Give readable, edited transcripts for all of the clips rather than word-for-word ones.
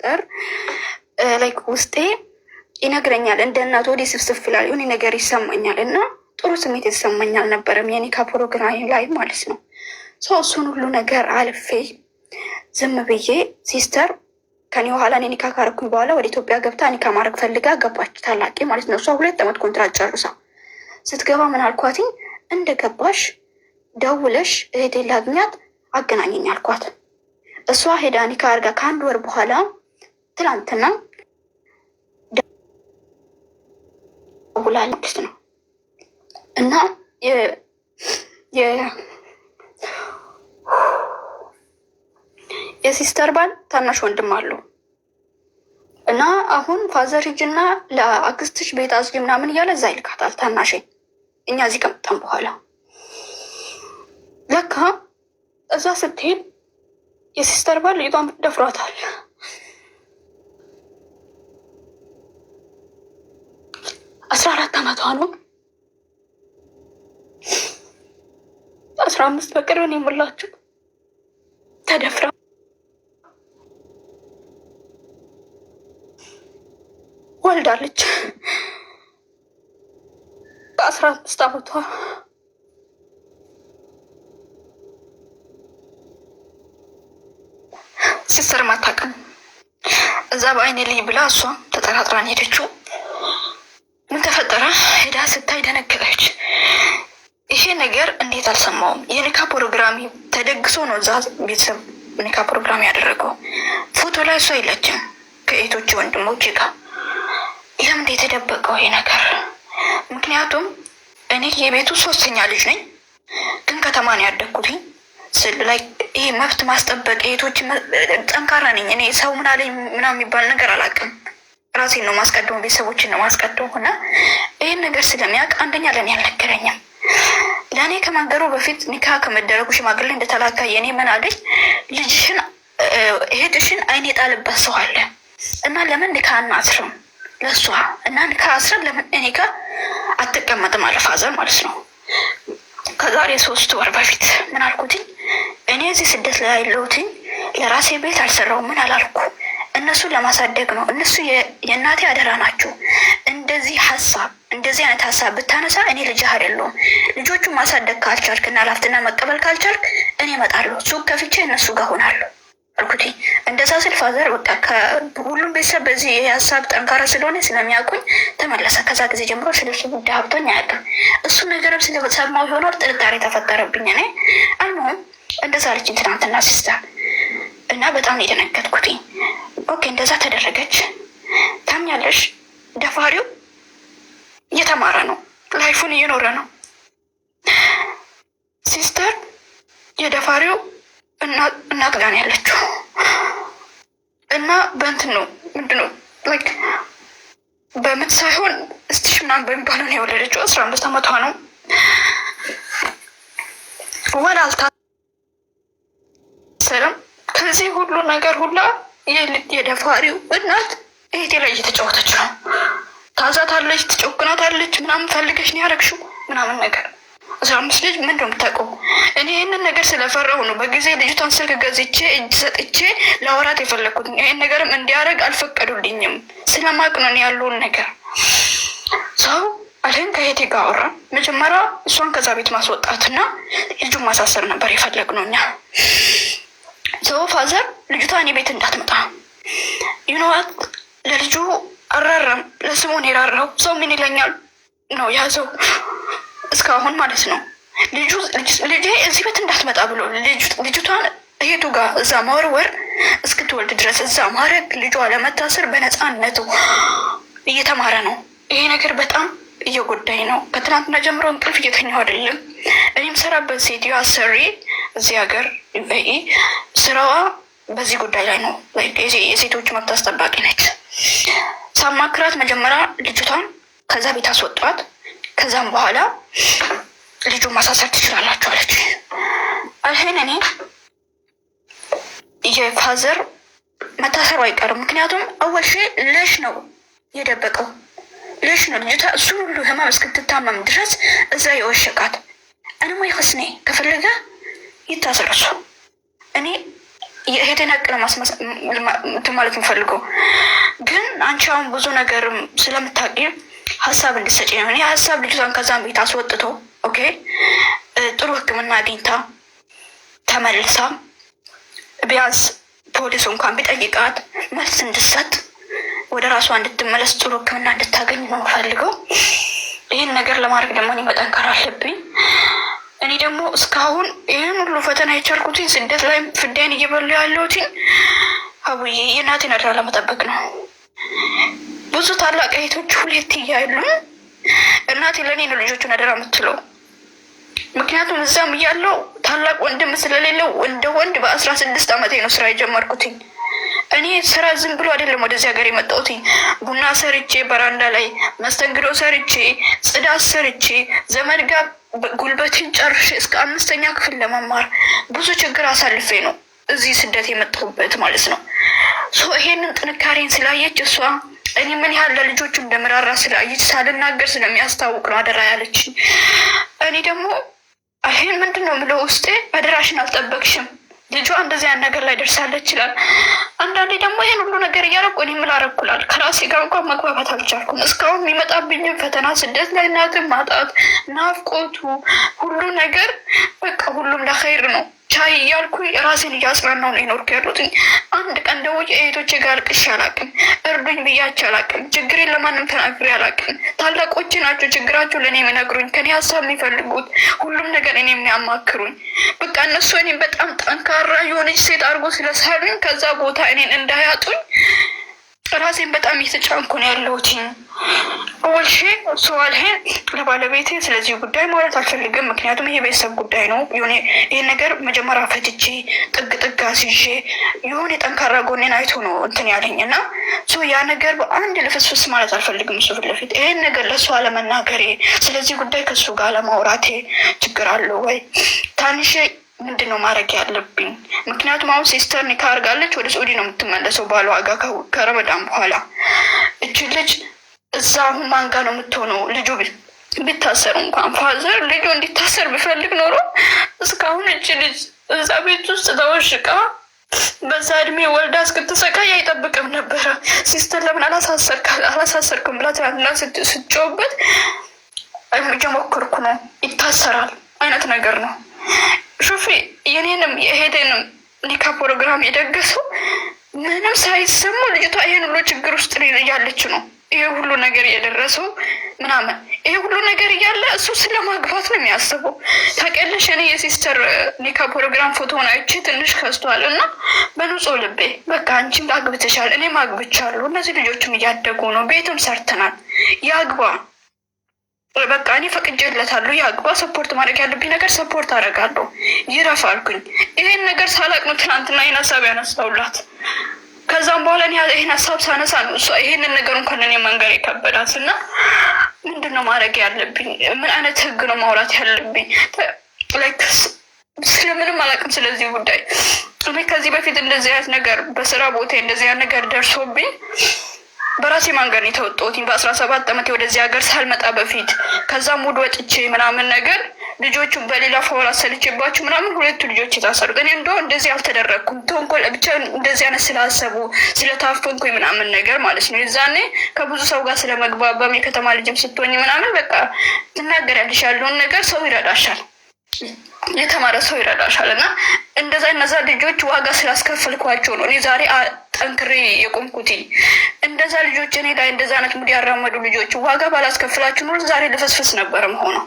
ሲፈጠር ላይክ ውስጤ ይነግረኛል፣ እንደ እናት ወዲህ ስፍስፍ ይላል፣ የሆነ ነገር ይሰማኛል እና ጥሩ ስሜት የተሰማኝ አልነበረም የኒካ ፕሮግራም ላይ ማለት ነው። ሰው እሱን ሁሉ ነገር አልፌ ዝም ብዬ ሲስተር ከኔ በኋላ እኔ ኒካ ካረኩኝ በኋላ ወደ ኢትዮጵያ ገብታ ኒካ ማድረግ ፈልጋ ገባች፣ ታላቂ ማለት ነው። እሷ 2 ዓመት ኮንትራት ጨርሳ ስትገባ ምን አልኳትኝ፣ እንደ ገባሽ ደውለሽ እህቴን ላግኛት አገናኘኝ አልኳት። እሷ ሄዳ ኒካ አርጋ ከ1 ወር በኋላ ትላንትና ደውላለች ነው እና የሲስተር ባል ታናሽ ወንድም አለው እና አሁን ፋዘር ሂጅና ለአክስትሽ ቤት አዝጊ ምናምን እያለ እዛ ይልካታል ታናሽ። እኛ እዚህ ከመጣን በኋላ ለካ እዛ ስትሄድ የሲስተር ባል ልጅቷን ደፍሯታል። 14 ዓመቷ ነው። 15 በቅርብ ነው የሞላችው። ተደፍራ ወልዳለች በ15 ዓመቷ። ሲስተር ማታውቅም እዛ በአይኔ ልይ ብላ እሷ ተጠራጥራን ሄደችው። ምን ተፈጠረ ሄዳ ስታይ ደነገጠች። ይሄ ነገር እንዴት አልሰማውም? የኒካ ፕሮግራም ተደግሶ ነው እዛ ቤተሰብ ኒካ ፕሮግራም ያደረገው። ፎቶ ላይ እሷ የለችም ከእህቶች ወንድሞች ጋር። ለምን የተደበቀው ይሄ ነገር? ምክንያቱም እኔ የቤቱ 3ኛ ልጅ ነኝ፣ ግን ከተማ ነው ያደግኩትኝ። ላይ ይሄ መብት ማስጠበቅ እህቶች ጠንካራ ነኝ እኔ። ሰው ምን አለኝ ምናምን የሚባል ነገር አላውቅም። ራሴን ነው ማስቀደሙ፣ ቤተሰቦችን ነው ማስቀደሙ። እና ይህን ነገር ስለሚያውቅ አንደኛ ለእኔ አልነገረኝም። ለእኔ ከመንገሩ በፊት ኒካ ከመደረጉ ሽማግሌ እንደተላካ የኔ ምን አለኝ፣ ልጅሽን እህትሽን አይን የጣልበት ሰው አለ እና ለምን ኒካ አናስርም ለሷ እና ኒካ አስረን ለምን እኔ ጋር አትቀመጥም አለ ፋዘር ማለት ነው። ከዛሬ 3 ወር በፊት ምን አልኩትኝ፣ እኔ እዚህ ስደት ላይ ያለሁትኝ ለራሴ ቤት አልሰራው ምን አላልኩ፣ እነሱን ለማሳደግ ነው። እነሱ የእናቴ አደራ ናቸው። እንደዚህ አይነት ሀሳብ ብታነሳ እኔ ልጅ አይደለሁም። ልጆቹን ማሳደግ ካልቻልክ እና ላፍትና መቀበል ካልቻልክ እኔ እመጣለሁ፣ ሱቅ ከፍቼ እነሱ ጋር ሆናለሁ አልኩትኝ። እንደዛ ስል ፋዘር በቃ ሁሉም ቤተሰብ በዚህ ሀሳብ ጠንካራ ስለሆነ ስለሚያውቁኝ ተመለሰ። ከዛ ጊዜ ጀምሮ ስለሱ ጉዳይ ሀብቶኝ አያውቅም። እሱ ነገርም ስለሰማው ይሆናል ጥርጣሬ ተፈጠረብኝ። እኔ አልሞም እንደዛ አለችኝ ትናንትና ሲስተር እና በጣም የደነገጥኩትኝ። ኦኬ እንደዛ ተደረገች። ታምኛለሽ? ደፋሪው እየተማረ ነው፣ ላይፉን እየኖረ ነው። ሲስተር የደፋሪው እናት ጋር ነው ያለችው እና በእንትን ነው ምንድነው ላይክ በምት ሳይሆን እስቲሽ ምናምን በሚባለው ነው የወለደችው። 15 ዓመቷ ነው። ወላልታ ሰላም ከዚህ ሁሉ ነገር ሁላ የደፋሪው እናት እህቴ ላይ እየተጫወተች ነው። ታዛታለች፣ ትጮክናታለች። ምናምን ፈልገሽ ነው ያደረግሽው ምናምን ነገር 15 ልጅ ምንድን ነው የምታውቀው? እኔ ይህንን ነገር ስለፈራሁ ነው በጊዜ ልጅቷን ስልክ ገዝቼ እጅ ሰጥቼ ለአወራት የፈለግኩት። ይህን ነገርም እንዲያደርግ አልፈቀዱልኝም። ስለማቅ ነው ያለውን ነገር ሰው አለን። ከሄቴ ጋር አወራ። መጀመሪያ እሷን ከዛ ቤት ማስወጣትና ልጁን ማሳሰር ነበር የፈለግነው እኛ። ሰው ፋዘር ልጅቷ እኔ ቤት እንዳትመጣ ዩኖዋት ለልጁ አራራም፣ ለስሙን የራራው ሰው ምን ይለኛል ነው ያዘው እስካሁን ማለት ነው። ልጄ እዚህ ቤት እንዳትመጣ ብሎ ልጅቷን እህቱ ጋር እዛ መወርወር እስክትወልድ ድረስ እዛ ማድረግ፣ ልጇ ለመታሰር በነፃነቱ እየተማረ ነው። ይሄ ነገር በጣም እየጎዳኝ ነው። ከትናንትና ጀምሮ እንቅልፍ እየተኛሁ አይደለም። እኔም ሰራበት ሴትዮ አሰሪ እዚህ ሀገር ስራዋ በዚህ ጉዳይ ላይ ነው። የሴቶች መብት አስጠባቂ ነች። ሳማክራት መጀመሪያ ልጅቷን ከዛ ቤት አስወጧት፣ ከዛም በኋላ ልጁን ማሳሰር ትችላላችሁ አለች። አልሄን እኔ የፋዘር መታሰሩ አይቀርም። ምክንያቱም አወልሽ ልሽ ነው የደበቀው፣ ልሽ ነው ልጅቷ እሱ ሁሉ ህመም እስክትታመም ድረስ እዛ የወሸቃት። እኔ ወይ ክስኔ ከፈለገ ይታሰረሱ። እኔ የሄደን ያቅለ ማለት የምፈልገው ግን አንቺ አሁን ብዙ ነገርም ስለምታውቂ ሀሳብ እንድትሰጪ ነው። እኔ ሀሳብ ልጅቷን ከዛም ቤት አስወጥቶ ኦኬ ጥሩ ሕክምና አግኝታ ተመልሳ ቢያንስ ፖሊሱ እንኳን ቢጠይቃት መልስ እንድትሰጥ ወደ ራሷ እንድትመለስ ጥሩ ሕክምና እንድታገኝ ነው ፈልገው። ይህን ነገር ለማድረግ ደግሞ እኔ መጠንከር አለብኝ። እኔ ደግሞ እስካሁን ይህን ሁሉ ፈተና የቻልኩትኝ ስደት ላይ ፍዳይን እየበሉ ያለሁትኝ አቡዬ የእናቴን አደራ ለመጠበቅ ነው። ብዙ ታላቅ እህቶች ሁለት እያሉ እናቴ ለእኔ ነው ልጆቹን አደራ የምትለው። ምክንያቱም እዛም እያለው ታላቅ ወንድም ስለሌለው እንደ ወንድ በ16 ዓመቴ ነው ስራ የጀመርኩትኝ። እኔ ስራ ዝም ብሎ አይደለም ወደዚህ ሀገር የመጣሁትኝ። ቡና ሰርቼ በራንዳ ላይ መስተንግዶ ሰርቼ ጽዳት ሰርቼ ዘመድ ጋር ጉልበትን ጨርሼ እስከ 5ኛ ክፍል ለመማር ብዙ ችግር አሳልፌ ነው እዚህ ስደት የመጣሁበት ማለት ነው። ይሄንን ጥንካሬን ስላየች እሷ እኔ ምን ያህል ለልጆቹ እንደምራራ ስላየች ሳልናገር ስለሚያስታውቅ ነው አደራ ያለች። እኔ ደግሞ ይሄን ምንድን ነው የምለው ውስጤ አደራሽን አልጠበቅሽም፣ ልጇ እንደዚህ ያን ነገር ላይ ደርሳለች ይችላል። አንዳንዴ ደግሞ ይሄን ሁሉ ነገር እያደረኩ እኔ ምን አደረኩላል ከራሴ ጋር እንኳን መግባባት አልቻልኩም። እስካሁን የሚመጣብኝም ፈተና ስደት ላይ እናትን ማጣት፣ ናፍቆቱ፣ ሁሉ ነገር በቃ ሁሉም ለኸይር ነው። ቻይ እያልኩ ራሴን እያጽናናሁ ነው የኖርኩ ያሉትኝ። አንድ ቀን ደውዬ እህቶቼ ጋር ቅሽ አላቅም፣ እርዱኝ ብያቸው አላቅም፣ ችግሬን ለማንም ተናግሬ አላቅም። ታላቆች ናቸው ችግራቸው ለእኔ የሚነግሩኝ፣ ከኔ ሀሳብ የሚፈልጉት ሁሉም ነገር እኔ የሚያማክሩኝ። በቃ እነሱ እኔም በጣም ጠንካራ የሆነች ሴት አድርጎ ስለሳሉኝ ከዛ ቦታ እኔን እንዳያጡኝ ራሴን በጣም እየተጫንኩ ነው ያለሁትኝ። ወልሼ ሰዋልሄ ለባለቤቴ ስለዚህ ጉዳይ ማለት አልፈልግም። ምክንያቱም ይሄ ቤተሰብ ጉዳይ ነው። የሆነ ይህን ነገር መጀመሪያ ፈትቼ ጥግ ጥግ አስይዤ የሆነ የጠንካራ ጎኔን አይቶ ነው እንትን ያለኝ እና ያ ነገር በአንድ ልፍስፍስ ማለት አልፈልግም። እሱ ፊት ለፊት ይህን ነገር ለእሱ አለመናገሬ፣ ስለዚህ ጉዳይ ከእሱ ጋር አለማውራቴ ችግር አለው ወይ ታንሼ ምንድን ነው ማድረግ ያለብኝ? ምክንያቱም አሁን ሲስተር ኒካ አድርጋለች፣ ወደ ሳዑዲ ነው የምትመለሰው ባሏ ጋር ከረመዳን በኋላ። እች ልጅ እዛ አሁን ማን ጋር ነው የምትሆነው? ልጁ ቢታሰር እንኳን ፋዘር ልጁ እንዲታሰር ቢፈልግ ኖሮ እስካሁን እች ልጅ እዛ ቤት ውስጥ ተወሽቃ በዛ እድሜ ወልዳ እስክትሰቃይ አይጠብቅም ነበረ። ሲስተር ለምን አላሳሰርክም ብላ ትናንትና ስትጮህበት እየሞከርኩ ነው ይታሰራል አይነት ነገር ነው። ሹፊ የኔንም የሄደንም ኒካ ፕሮግራም የደገሰው ምንም ሳይሰሙ ልጅቷ ይሄን ሁሉ ችግር ውስጥ እያለች ነው። ይሄ ሁሉ ነገር የደረሰው ምናምን ይሄ ሁሉ ነገር እያለ እሱ ስለማግባት ነው የሚያስበው። ታውቂያለሽ እኔ የሲስተር ኒካ ፕሮግራም ፎቶውን አይቼ ትንሽ ከስቷል እና በንጹህ ልቤ በቃ አንቺም አግብተሻል እኔም አግብቻለሁ፣ እነዚህ ልጆችም እያደጉ ነው፣ ቤትም ሰርተናል፣ ያግባ በቃ እኔ ፈቅጄለታለሁ፣ ያግባ፣ ሰፖርት ማድረግ ያለብኝ ነገር ሰፖርት አደርጋለሁ፣ ይረፍ አልኩኝ። ይሄን ነገር ሳላቅ ነው ትናንትና ይህን ሀሳብ ያነሳውላት። ከዛም በኋላ ይህን ሀሳብ ሳነሳ ነው እሷ ይሄንን ነገር እንኳን እኔ መንገር የከበዳት እና ምንድን ነው ማድረግ ያለብኝ? ምን አይነት ህግ ነው ማውራት ያለብኝ? ላይክ ስለምንም አላውቅም ስለዚህ ጉዳይ። እኔ ከዚህ በፊት እንደዚህ አይነት ነገር በስራ ቦታ እንደዚህ አይነት ነገር ደርሶብኝ በራሴ መንገድ ነው የተወጣሁት። በ17 ዓመቴ ወደዚህ ሀገር ሳልመጣ በፊት ከዛ ሙድ ወጥቼ ምናምን ነገር ልጆቹ በሌላ ፎር አሰልቼባችሁ ምናምን 2 ልጆች የታሰሩት። እኔ እንደው እንደዚህ አልተደረግኩም። ተንኮል ብቻ እንደዚህ አይነት ስላሰቡ ስለታፈንኩኝ ምናምን ነገር ማለት ነው። የዛኔ ከብዙ ሰው ጋር ስለመግባባም የከተማ ልጅም ስትሆኝ ምናምን በቃ ትናገሪያለሽ፣ ያለውን ነገር ሰው ይረዳሻል፣ የተማረ ሰው ይረዳሻል። እና እንደዛ እነዛ ልጆች ዋጋ ስላስከፈልኳቸው ነው እኔ ዛሬ ጠንክሬ የቆምኩት። እንደዛ ልጆች እኔ ላይ እንደዛ አይነት ሙድ ያራመዱ ልጆች ዋጋ ባላስከፍላችሁ ኖሮ ዛሬ ልፈስፍስ ነበር መሆነው።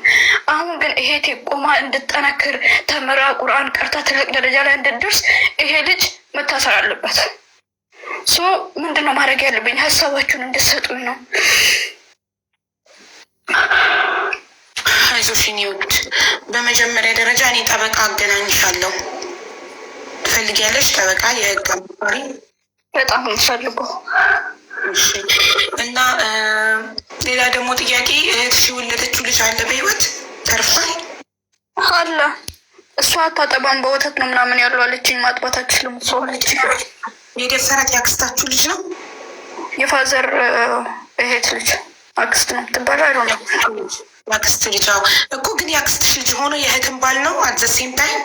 አሁን ግን ይሄ ቆማ እንድጠነክር ተምራ ቁርአን ቀርታ ትልቅ ደረጃ ላይ እንድደርስ ይሄ ልጅ መታሰር አለበት። ምንድነው ማድረግ ያለብኝ? ሀሳባችሁን እንድትሰጡኝ ነው። አይዞሽ የኔ ውድ፣ በመጀመሪያ ደረጃ እኔ ጠበቃ አገናኝሻለሁ። ትፈልጊያለሽ? ጠበቃ የህግ አማካሪ በጣም እንፈልገው። እና ሌላ ደግሞ ጥያቄ፣ እህትሽ የወለደችው ልጅ አለ በህይወት ተርፏል? አለ። እሷ አታጠባም በወተት ነው ምናምን ያሉ አለችኝ። ማጥባት አትችልም እሷ አለች። የደፈራት ያክስታችሁ ልጅ ነው? የፋዘር እህት ልጅ አክስት ነው ትባላ አይሆነ ያክስት ልጅ እኮ ግን ያክስትሽ ልጅ ሆኖ የእህትን ባል ነው አት ዘ ሴም ታይም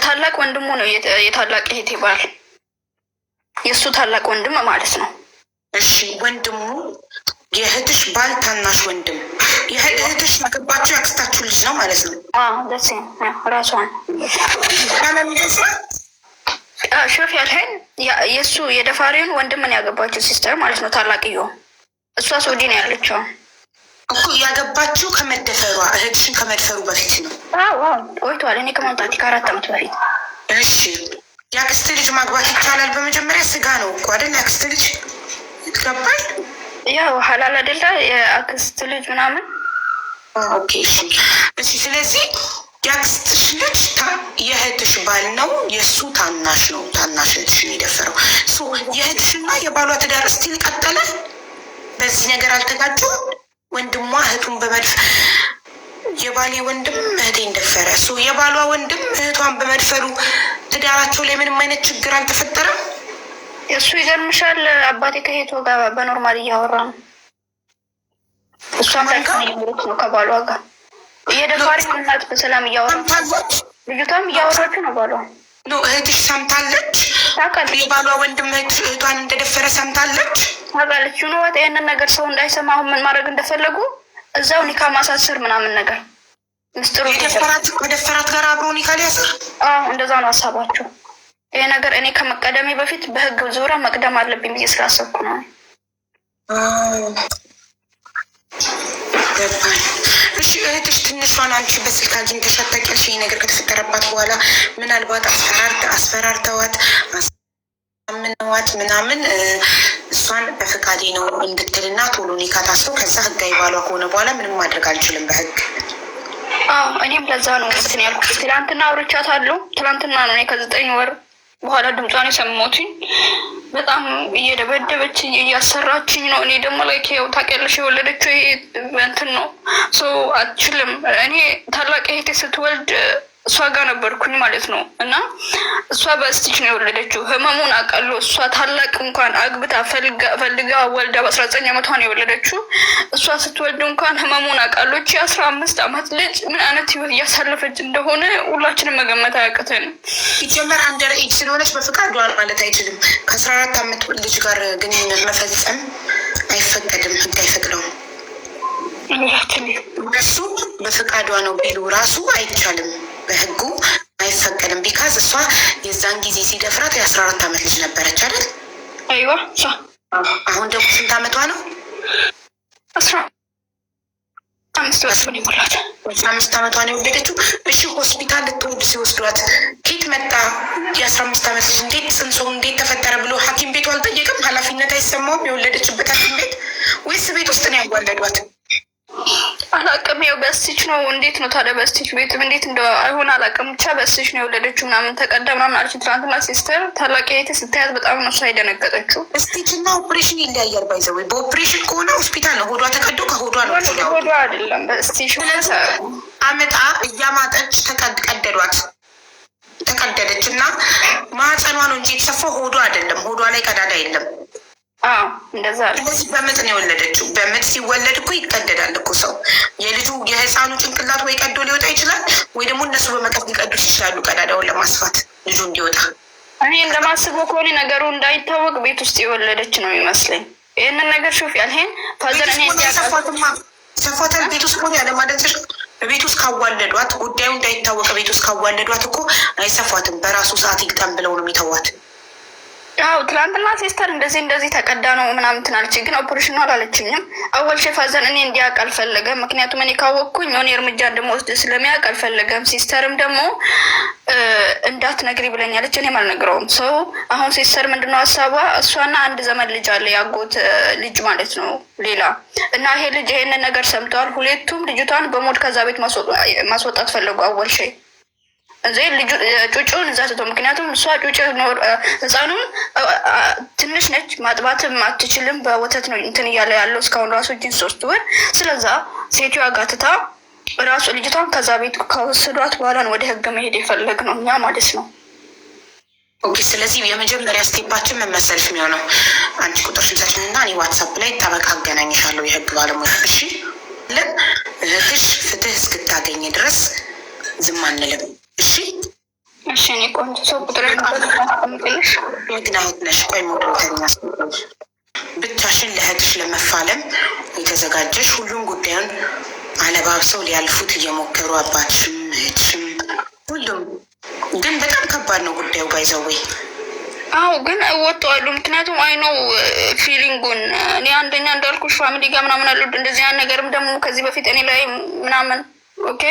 ታላቅ ወንድሙ ነው የታላቅ እህቴ ባል፣ የእሱ ታላቅ ወንድም ማለት ነው። እሺ ወንድሙ የእህትሽ ባል ታናሽ ወንድም የእህትሽ ያገባችው ያክስታችሁ ልጅ ነው ማለት ነው? ደስ ራሷን ሾፍ ያልኸኝ የእሱ የደፋሪውን ወንድምን ያገባችው ሲስተር ማለት ነው፣ ታላቅዮ። እሷ ሳውዲ ነው ያለችው እኮ። ያገባችው ከመደፈሯ እህትሽን ከመድፈሩ በፊት ነው? ቆይቷል። እኔ ከመምጣት ከ4 ዓመት በፊት። እሺ የአክስት ልጅ ማግባት ይቻላል? በመጀመሪያ ስጋ ነው እኮ አይደል? የአክስት ልጅ ይገባል? ያው ሀላል አይደለ? የአክስት ልጅ ምናምን። ኦኬ እሺ። ስለዚህ የአክስትሽ ልጅ የእህትሽ ባል ነው፣ የእሱ ታናሽ ነው። ታናሽ እህትሽን የደፈረው የእህትሽና የባሏ ትዳር እስቲል ቀጠለ? በዚህ ነገር አልተጋጩም? ወንድሟ እህቱን በመድፍ የባሌ ወንድም እህቴን ደፈረ፣ የባሏ ወንድም እህቷን በመድፈሩ ትዳራቸው ላይ ምንም አይነት ችግር አልተፈጠረም? እሱ ይገርምሻል፣ አባቴ ከሄቶ ጋር በኖርማል እያወራ ነው። እሷም እየኖረች ነው ከባሏ ጋር እየደፋሪ እናት በሰላም እያወራ፣ ልጅቷም እያወራችሁ ነው ባሏ። እህትሽ ሰምታለች? የባሏ ወንድም እህቷን እንደደፈረ ሰምታለች? ታውቃለች። ኑወት ይህንን ነገር ሰው እንዳይሰማ አሁን ምን ማድረግ እንደፈለጉ እዛው ኒካ ማሳሰር ምናምን ነገር ምስጢሩ ከደፈራት ጋር አብሮ ኒካ ሊያስር። እንደዛ ነው ሀሳባቸው። ይሄ ነገር እኔ ከመቀደሜ በፊት በህግ ዙሪያ መቅደም አለብኝ ብዬ ስላሰብኩ ነው። እሺ እህትሽ ትንሿን አንቺ በስልክ አግኝተሻት ታውቂያለሽ? ይሄ ነገር ከተፈጠረባት በኋላ ምናልባት አስፈራርተዋት ምንዋት ምናምን እሷን በፈቃዴ ነው እንድትልና ቶሎ ኒካ ታስረው ከዛ ህጋዊ ባሏ ከሆነ በኋላ ምንም ማድረግ አልችልም በህግ። እኔም ለዛ ነው እንትን ያልኩት። ትላንትና አውርቻታለሁ። ትላንትና ነው እኔ ከ9 ወር በኋላ ድምጿን የሰማሁትኝ። በጣም እየደበደበችኝ እያሰራችኝ ነው። እኔ ደግሞ ላይ ያው ታውቂያለሽ የወለደችው ይሄ እንትን ነው ሰው አትችልም። እኔ ታላቅ እህቴ ስትወልድ እሷ ጋር ነበርኩኝ ማለት ነው። እና እሷ በስቲች ነው የወለደችው። ህመሙን አውቃለሁ። እሷ ታላቅ እንኳን አግብታ ፈልጋ ወልዳ በ19 ዓመቷ ነው የወለደችው። እሷ ስትወልድ እንኳን ህመሙን አውቃለሁ። 15 ዓመት ልጅ ምን አይነት ህይወት እያሳለፈች እንደሆነ ሁላችንም መገመት አያቅተንም። ሲጀመር አንደር ኤጅ ስለሆነች በፍቃዷ ማለት አይችልም። ከ14 ዓመት ልጅ ጋር ግንኙነት መፈጸም አይፈቀድም፣ ህግ አይፈቅደውም። እሱ በፍቃዷ ነው ቢሉ ራሱ አይቻልም፣ በህጉ አይፈቀድም። ቢካዝ እሷ የዛን ጊዜ ሲደፍራት የ14 ዓመት ልጅ ነበረች አይደል? አይዋ። አሁን ደግሞ ስንት ዓመቷ ነው? 15 ዓመቷ ነው የወለደችው። እሺ ሆስፒታል ልትወልድ ሲወስዷት ኬት መጣ የ15 ዓመት ልጅ? እንዴት ጽንሶ እንዴት ተፈጠረ ብሎ ሐኪም ቤቱ አልጠየቅም? ኃላፊነት አይሰማውም? የወለደችበት ሐኪም ቤት ወይስ ቤት ውስጥ ነው ያዋለዷት? አላቅም። ያው በስቲች ነው። እንዴት ነው ታዲያ በስቲች ቤትም እንዴት እንደ አይሆን አላቅም። ብቻ በስቲች ነው የወለደችው ምናምን ተቀዳ ምናምን አለች። ትናንትና ሲስተር ታላቅ እህቴ ስታያት በጣም ነው እሷ የደነገጠችው። ስቲች እና ኦፕሬሽን ይለያያል። ባይዘው በኦፕሬሽን ከሆነ ሆስፒታል ነው ሆዷ ተቀዶ ከሆዷ ነው ሆዷ አይደለም በስቲች አመጣ እያማጠች ቀደዷት። ተቀደደች እና ማህፀኗ ነው እንጂ የተሰፋው ሆዷ አይደለም። ሆዷ ላይ ቀዳዳ የለም። እንደዛ ስለዚህ በምጥ ነው የወለደችው። በምጥ ሲወለድ እኮ ይቀደዳል እኮ ሰው። የልጁ የህፃኑ ጭንቅላት ወይ ቀዶ ሊወጣ ይችላል፣ ወይ ደግሞ እነሱ በመቀስ ሊቀዱት ይችላሉ፣ ቀዳዳውን ለማስፋት ልጁ እንዲወጣ። እኔ እንደማስበው ከሆነ ነገሩ እንዳይታወቅ ቤት ውስጥ የወለደች ነው ይመስለኝ። ይህንን ነገር ሹፍ ያልሄን ፋዘር ሰፋታል። ቤት ውስጥ ሆን ያለ ማለት ቤት ውስጥ ካዋለዷት ጉዳዩ እንዳይታወቅ ቤት ውስጥ ካዋለዷት እኮ አይሰፏትም። በራሱ ሰዓት ይግጠም ብለው ነው የሚተዋት። ትላንትና ሲስተር እንደዚህ ተቀዳ ነው ምናምን ትናለች፣ ግን ኦፕሬሽን ነው አላለችኝም። አወል ሸፋዘን እኔ እንዲያውቅ አልፈለገም። ምክንያቱም እኔ ካወቅኩኝ እኔ እርምጃ እንደምወስድ ስለሚያውቅ አልፈለገም። ሲስተርም ደግሞ እንዳትነግሪ ብለኛለች፣ እኔም አልነግረውም። ሰው አሁን ሲስተር ምንድነው ሀሳቧ? እሷና አንድ ዘመን ልጅ አለ ያጎት ልጅ ማለት ነው ሌላ እና ይሄ ልጅ ይሄንን ነገር ሰምተዋል። ሁለቱም ልጅቷን በሞድ ከዛ ቤት ማስወጣት ፈለጉ። አወል ሸይ ልጁ ጩጩን እዛ ትቶ፣ ምክንያቱም እሷ ጩጭ ህፃኑን ትንሽ ነች፣ ማጥባትም አትችልም። በወተት ነው እንትን እያለ ያለው እስካሁን ራሱ እጅን 3 ወር። ስለዛ ሴትዮዋ ጋትታ ራሱ ልጅቷን ከዛ ቤት ከወሰዷት በኋላ ነው ወደ ህግ መሄድ የፈለግ ነው እኛ ማለት ነው። ኦኬ። ስለዚህ የመጀመሪያ ስቴፓችን ምን መሰልሽ የሚሆነው አንቺ ቁጥርሽን ሰጭን እና እኔ ዋትሳፕ ላይ ጠበቃ አገናኝሻለሁ፣ የህግ ባለሙያ። እሺ ለን እህትሽ ፍትህ እስክታገኝ ድረስ ዝም አንልም። እሺ እሺ እኔ ቆንጆ ሰው ቁጥር ምትልሽ ምክንያት ነሽ። ቆይ ሞተኛ ብቻሽን ለእህትሽ ለመፋለም የተዘጋጀሽ ሁሉም ጉዳዩን አለባብሰው ሊያልፉት እየሞከሩ አባትሽም እህትሽም ሁሉም። ግን በጣም ከባድ ነው ጉዳዩ ባይዘዌ። አዎ ግን እወጣዋለሁ። ምክንያቱም አይነው ፊሊንጉን እኔ አንደኛ እንዳልኩሽ ፋሚሊ ጋር ምናምን አለ እንደዚህ ያን ነገርም ደግሞ ከዚህ በፊት እኔ ላይ ምናምን ኦኬ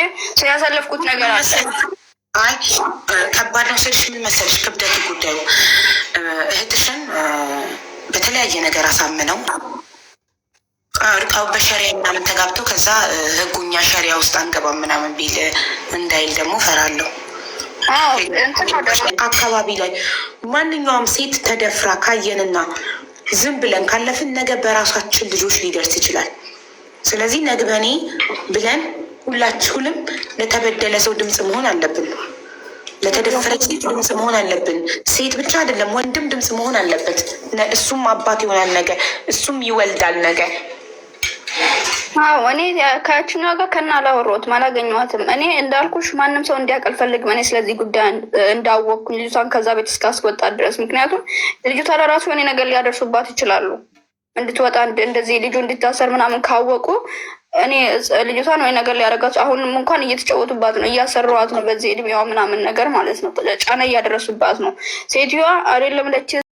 ያሳለፍኩት ነገር አለ። አይ ከባድ ነው ስልሽ ምን መሰልሽ ክብደቱ ጉዳዩ እህትሽን በተለያየ ነገር አሳምነው እርቃው በሸሪያ ምናምን ተጋብተው ከዛ ህጉኛ ሸሪያ ውስጥ አንገባም ምናምን ቢል እንዳይል ደግሞ ፈራለሁ። አካባቢ ላይ ማንኛውም ሴት ተደፍራ ካየንና ዝም ብለን ካለፍን ነገ በራሳችን ልጆች ሊደርስ ይችላል። ስለዚህ ነግበኔ ብለን ሁላችሁንም ለተበደለ ሰው ድምፅ መሆን አለብን። ለተደፈረች ሴት ድምፅ መሆን አለብን። ሴት ብቻ አይደለም ወንድም ድምፅ መሆን አለበት። እሱም አባት ይሆናል ነገ፣ እሱም ይወልዳል ነገ። አዎ እኔ ከችኛዋ ጋር ከና አላወራሁትም አላገኘኋትም። እኔ እንዳልኩሽ ማንም ሰው እንዲያውቅ አልፈልግም። እኔ ስለዚህ ጉዳይ እንዳወቅኩኝ ልጅቷን ከዛ ቤት እስካስወጣት ድረስ ምክንያቱም ልጅቷ ለራሱ የሆነ ነገር ሊያደርሱባት ይችላሉ። እንድትወጣ እንደዚህ ልጁ እንድታሰር ምናምን ካወቁ እኔ ልጅቷን ወይ ነገር ሊያደርጋት አሁንም እንኳን እየተጫወቱባት ነው፣ እያሰሯት ነው በዚህ እድሜዋ ምናምን ነገር ማለት ነው። ጫና እያደረሱባት ነው። ሴትዮዋ አይደለም ለች